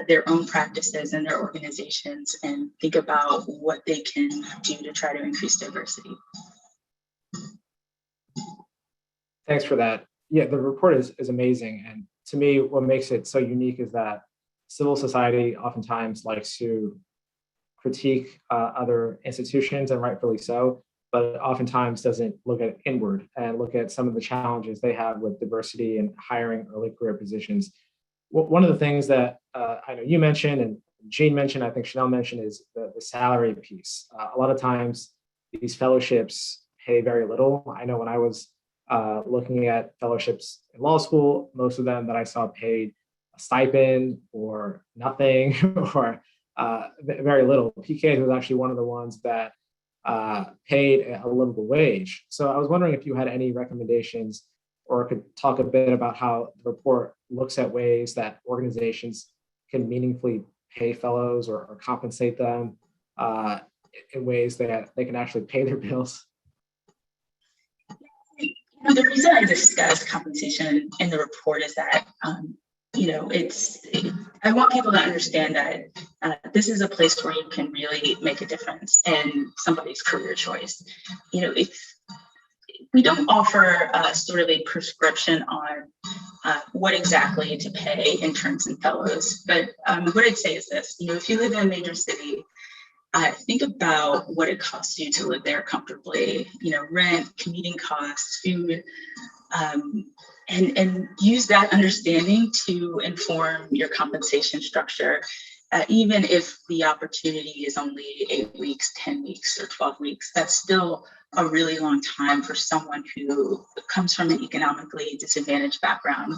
their own practices and their organizations and think about what they can do to try to increase diversity. Thanks for that. Yeah, the report is amazing. And to me, what makes it so unique is that civil society oftentimes likes to critique other institutions, and rightfully so, but oftentimes doesn't look at inward and look at some of the challenges they have with diversity and hiring early career positions. One of the things that I know you mentioned and Jean mentioned, I think Chanel mentioned, is the salary piece. A lot of times these fellowships pay very little. I know when I was looking at fellowships in law school, most of them that I saw paid a stipend or nothing or very little. PK was actually one of the ones that paid a livable wage. So I was wondering if you had any recommendations or could talk a bit about how the report looks at ways that organizations can meaningfully pay fellows or compensate them in ways that they can actually pay their bills. The reason I discuss compensation in the report is that, I want people to understand that this is a place where you can really make a difference in somebody's career choice. We don't offer sort of a prescription on what exactly to pay interns and fellows, but what I'd say is this: if you live in a major city, think about what it costs you to live there comfortably. Rent, commuting costs, food, and use that understanding to inform your compensation structure. Even if the opportunity is only 8 weeks, 10 weeks, or 12 weeks, that's still a really long time for someone who comes from an economically disadvantaged background.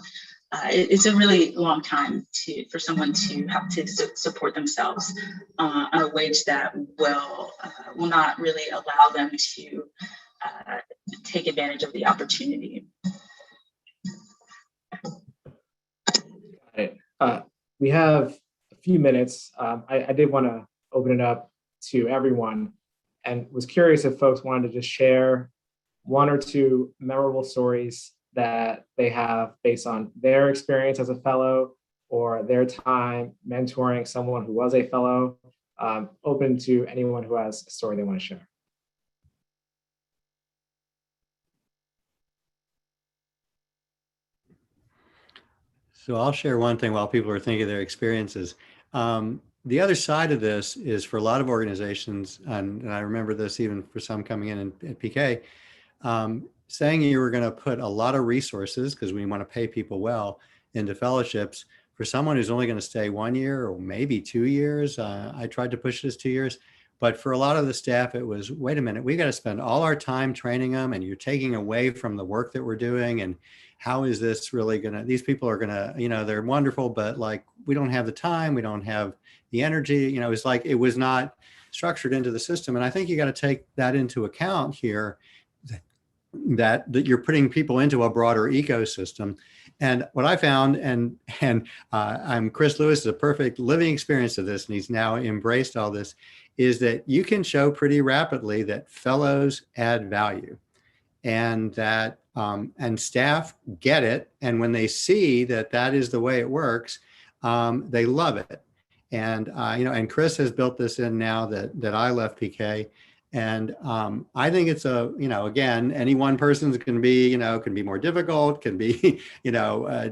It's a really long time for someone to have to support themselves on a wage that will not really allow them to take advantage of the opportunity. Got it. We have a few minutes. I did want to open it up to everyone and was curious if folks wanted to just share one or two memorable stories that they have based on their experience as a fellow or their time mentoring someone who was a fellow. Open to anyone who has a story they want to share. So I'll share one thing while people are thinking of their experiences. The other side of this is for a lot of organizations, and I remember this even for some coming in at PK, saying you were going to put a lot of resources, because we want to pay people well, into fellowships for someone who's only going to stay 1 year or maybe 2 years. I tried to push this 2 years, but for a lot of the staff, it was, wait a minute, we got to spend all our time training them, and you're taking away from the work that we're doing. And how is this really going to, these people are going to, they're wonderful, but like, we don't have the time, we don't have the energy, it's like, it was not structured into the system. And I think you got to take that into account here, that you're putting people into a broader ecosystem. And what I found, and I'm Chris Lewis is a perfect living experience of this, and he's now embraced all this, is that you can show pretty rapidly that fellows add value, and that and staff get it. And when they see that that is the way it works, they love it. And and Chris has built this in now that I left PK. And I think it's again, any one person's going to be, can be more difficult, can be,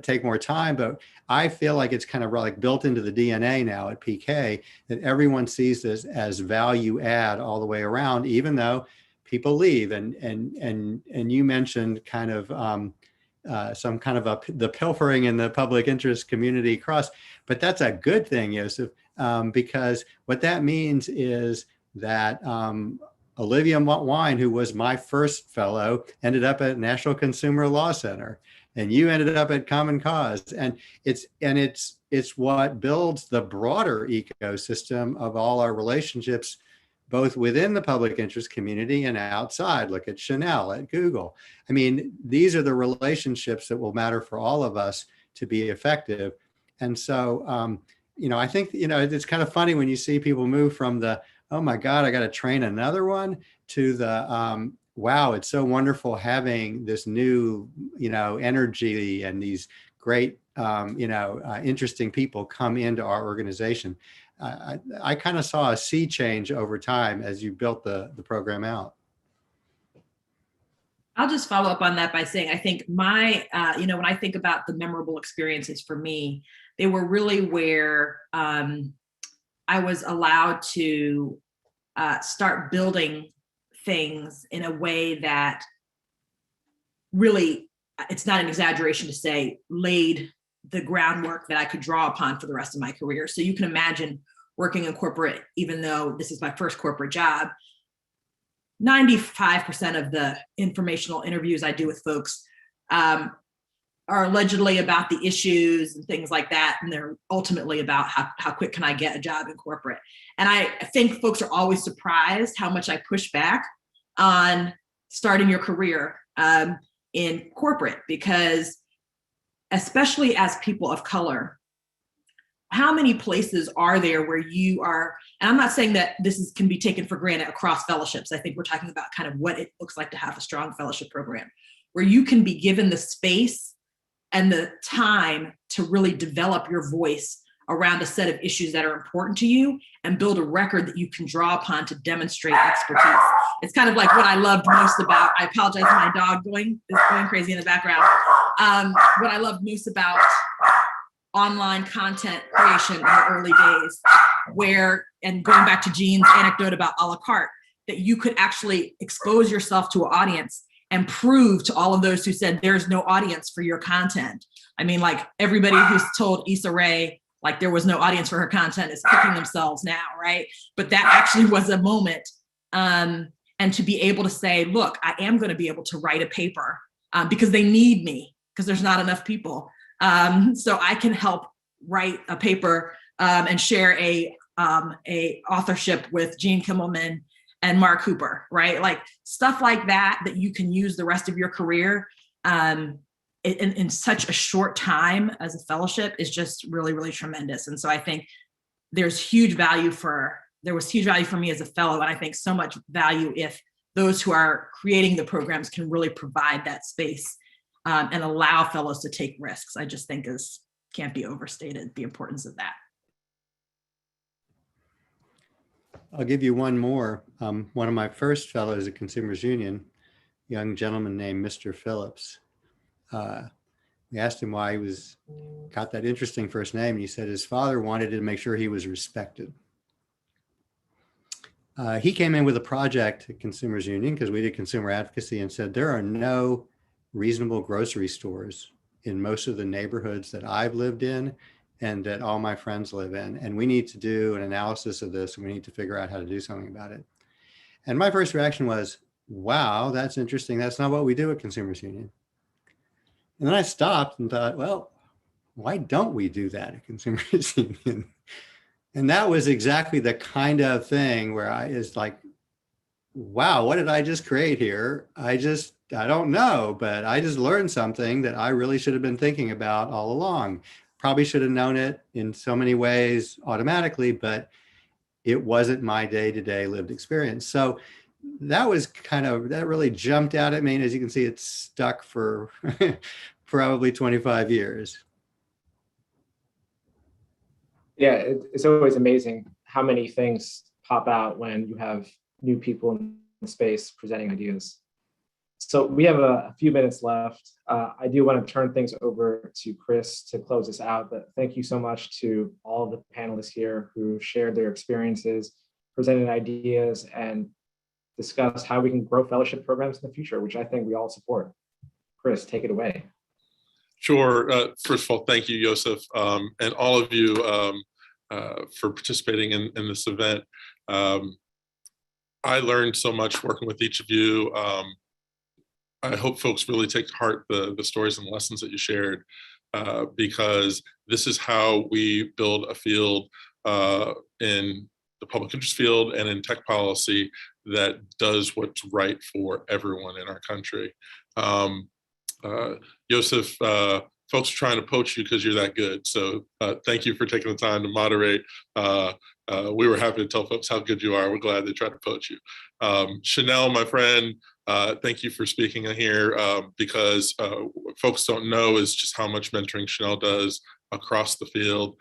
take more time. But I feel like it's kind of like built into the DNA now at PK that everyone sees this as value add all the way around, even though people leave. And you mentioned kind of some kind of the pilfering in the public interest community cross, but that's a good thing, Yosef, because what that means is that Olivia Wine, who was my first fellow, ended up at National Consumer Law Center, and you ended up at Common Cause, and it's what builds the broader ecosystem of all our relationships, both within the public interest community and outside. Look at Chanel, at Google. I mean, these are the relationships that will matter for all of us to be effective. And so, I think, it's kind of funny when you see people move from the, oh my God, I got to train another one, to the, wow, it's so wonderful having this new, energy and these great, interesting people come into our organization. I kind of saw a sea change over time as you built the program out. I'll just follow up on that by saying, I think my, when I think about the memorable experiences for me, they were really where I was allowed to start building things in a way that really, it's not an exaggeration to say, laid the groundwork that I could draw upon for the rest of my career. So you can imagine working in corporate, even though this is my first corporate job, 95% of the informational interviews I do with folks are allegedly about the issues and things like that. And they're ultimately about how quick can I get a job in corporate. And I think folks are always surprised how much I push back on starting your career in corporate, because especially as people of color, how many places are there where you are, and I'm not saying that this can be taken for granted across fellowships. I think we're talking about kind of what it looks like to have a strong fellowship program, where you can be given the space and the time to really develop your voice around a set of issues that are important to you and build a record that you can draw upon to demonstrate expertise. It's kind of like what I loved most about, I apologize for my dog is going crazy in the background. What I loved most about online content creation in the early days, and going back to Jean's anecdote about a la carte, that you could actually expose yourself to an audience and prove to all of those who said there's no audience for your content. I mean, like, everybody who's told Issa Rae like there was no audience for her content is kicking themselves now, right? But that actually was a moment. And to be able to say, look, I am going to be able to write a paper because they need me, because there's not enough people. So I can help write a paper and share a authorship with Gene Kimmelman and Mark Hooper, right? Like stuff like that you can use the rest of your career in such a short time as a fellowship is just really, really tremendous. And so I think there was huge value for me as a fellow, and I think so much value if those who are creating the programs can really provide that space and allow fellows to take risks. I just think can't be overstated, the importance of that. I'll give you one more. One of my first fellows at Consumers Union, a young gentleman named Mr. Phillips. We asked him why he got that interesting first name. And he said his father wanted to make sure he was respected. He came in with a project at Consumers Union because we did consumer advocacy, and said there are no reasonable grocery stores in most of the neighborhoods that I've lived in and that all my friends live in. And we need to do an analysis of this, and we need to figure out how to do something about it. And my first reaction was, wow, that's interesting. That's not what we do at Consumers Union. And then I stopped and thought, well, why don't we do that at Consumers Union? And that was exactly the kind of thing where I is like, wow, what did I just create here? I don't know, but I just learned something that I really should have been thinking about all along. Probably should have known it in so many ways automatically, but it wasn't my day-to-day lived experience. So that really jumped out at me. And as you can see, it's stuck for probably 25 years. Yeah, it's always amazing how many things pop out when you have new people in the space presenting ideas. So we have a few minutes left. I do want to turn things over to Chris to close this out, but thank you so much to all the panelists here who shared their experiences, presented ideas, and discussed how we can grow fellowship programs in the future, which I think we all support. Chris, take it away. Sure. First of all, thank you, Joseph, and all of you for participating in this event. I learned so much working with each of you. I hope folks really take to heart the stories and lessons that you shared, because this is how we build a field in the public interest field and in tech policy that does what's right for everyone in our country. Joseph, folks are trying to poach you because you're that good. So thank you for taking the time to moderate. We were happy to tell folks how good you are. We're glad they tried to poach you. Chanel, my friend, thank you for speaking here, because what folks don't know is just how much mentoring Chanel does across the field.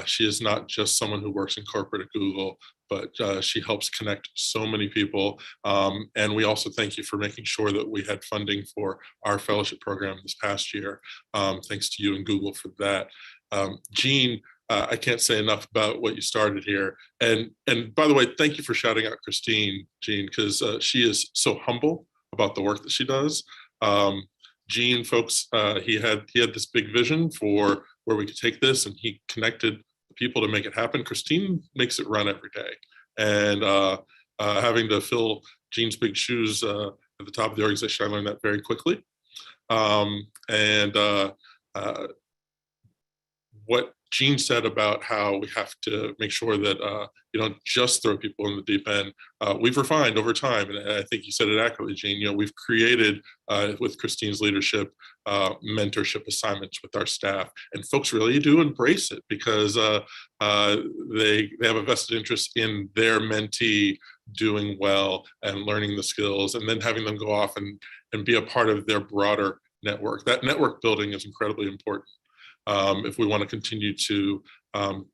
She is not just someone who works in corporate at Google, but she helps connect so many people. And we also thank you for making sure that we had funding for our fellowship program this past year. Thanks to you and Google for that. Jean, I can't say enough about what you started here. And by the way, thank you for shouting out Christine, Jean, because she is so humble about the work that she does. Jean, folks, he had this big vision for where we could take this, and he connected the people to make it happen. Christine makes it run every day. And having to fill Jean's big shoes at the top of the organization. I learned that very quickly. What Jean said about how we have to make sure that you don't just throw people in the deep end, we've refined over time, and I think you said it accurately, Jean. We've created, with Christine's leadership, mentorship assignments with our staff, and folks really do embrace it because they have a vested interest in their mentee doing well and learning the skills, and then having them go off and be a part of their broader network. That network building is incredibly important. If we want to continue to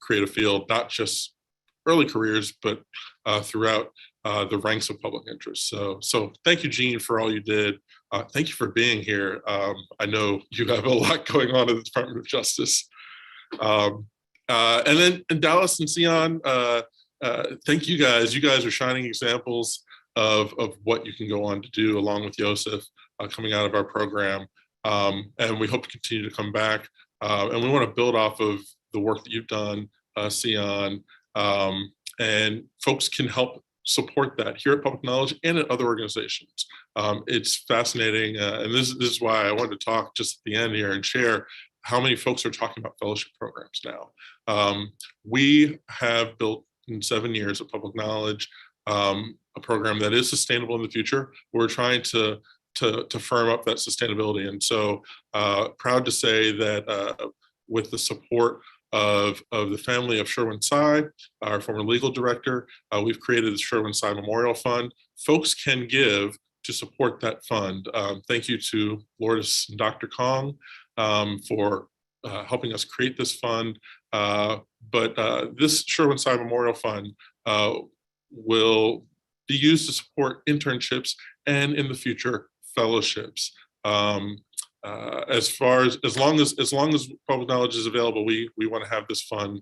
create a field, not just early careers, but throughout the ranks of public interest. So thank you, Jean, for all you did. Thank you for being here. I know you have a lot going on in the Department of Justice. And then in Dallas and Sion, thank you guys. You guys are shining examples of what you can go on to do along with Joseph coming out of our program. And we hope to continue to come back. And we want to build off of the work that you've done, Sion, and folks can help support that here at Public Knowledge and at other organizations. It's fascinating, and this is why I wanted to talk just at the end here and share how many folks are talking about fellowship programs now. We have built in 7 years of Public Knowledge a program that is sustainable in the future. We're trying to firm up that sustainability. And so proud to say that with the support of the family of Sherwin Tsai, our former legal director, we've created the Sherwin Tsai Memorial Fund. Folks can give to support that fund. Thank you to Lourdes and Dr. Kong for helping us create this fund. But this Sherwin Tsai Memorial Fund will be used to support internships and in the future fellowships. As long as Public Knowledge is available, we want to have this fund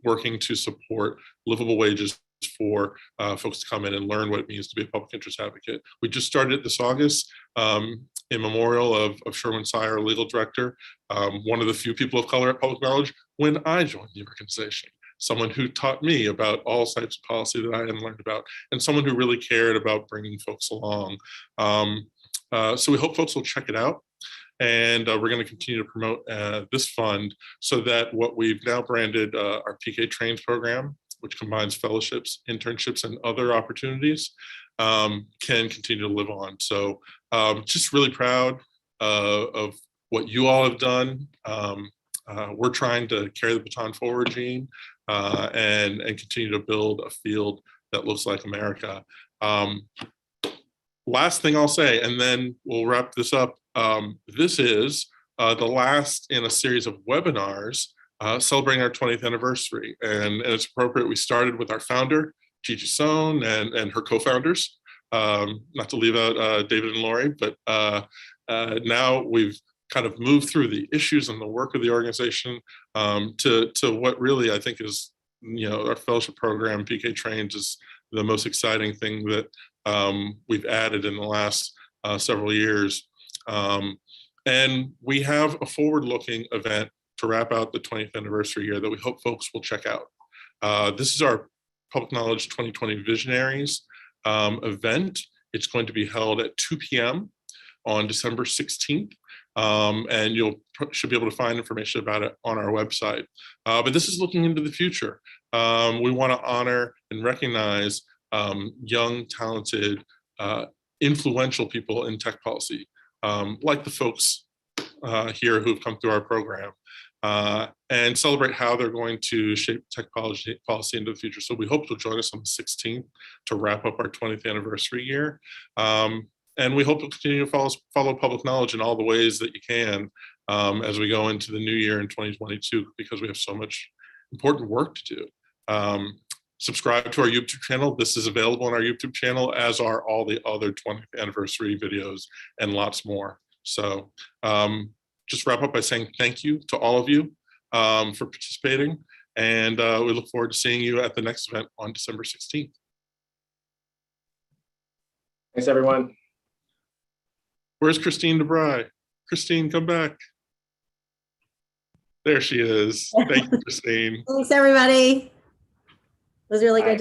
working to support livable wages for folks to come in and learn what it means to be a public interest advocate. We just started it this August in memorial of Sherwin Tsai, our legal director, one of the few people of color at Public Knowledge when I joined the organization. Someone who taught me about all types of policy that I hadn't learned about, and someone who really cared about bringing folks along. So we hope folks will check it out. And we're going to continue to promote this fund so that what we've now branded our PK Trains program, which combines fellowships, internships, and other opportunities, can continue to live on. So just really proud of what you all have done. We're trying to carry the baton forward, Jean, and continue to build a field that looks like America. Last thing I'll say, and then we'll wrap this up. This is the last in a series of webinars celebrating our 20th anniversary. And it's appropriate. We started with our founder, Gigi Sohn, and her co-founders, not to leave out David and Lori, but now we've kind of moved through the issues and the work of the organization to what really I think is, our fellowship program, PK Trains, is the most exciting thing that we've added in the last several years. And we have a forward-looking event to wrap out the 20th anniversary year that we hope folks will check out. This is our Public Knowledge 2020 Visionaries event. It's going to be held at 2 p.m. on December 16th. And should be able to find information about it on our website. But this is looking into the future. We want to honor and recognize young, talented, influential people in tech policy, like the folks here who've come through our program, and celebrate how they're going to shape tech policy into the future. So we hope you'll join us on the 16th to wrap up our 20th anniversary year. And we hope you'll continue to follow Public Knowledge in all the ways that you can as we go into the new year in 2022, because we have so much important work to do. Subscribe to our YouTube channel. This is available on our YouTube channel, as are all the other 20th anniversary videos and lots more. So just wrap up by saying thank you to all of you for participating. And we look forward to seeing you at the next event on December 16th. Thanks, everyone. Where's Christine DeBruy? Christine, come back. There she is. Thank you, Christine. Thanks, everybody. It was really good to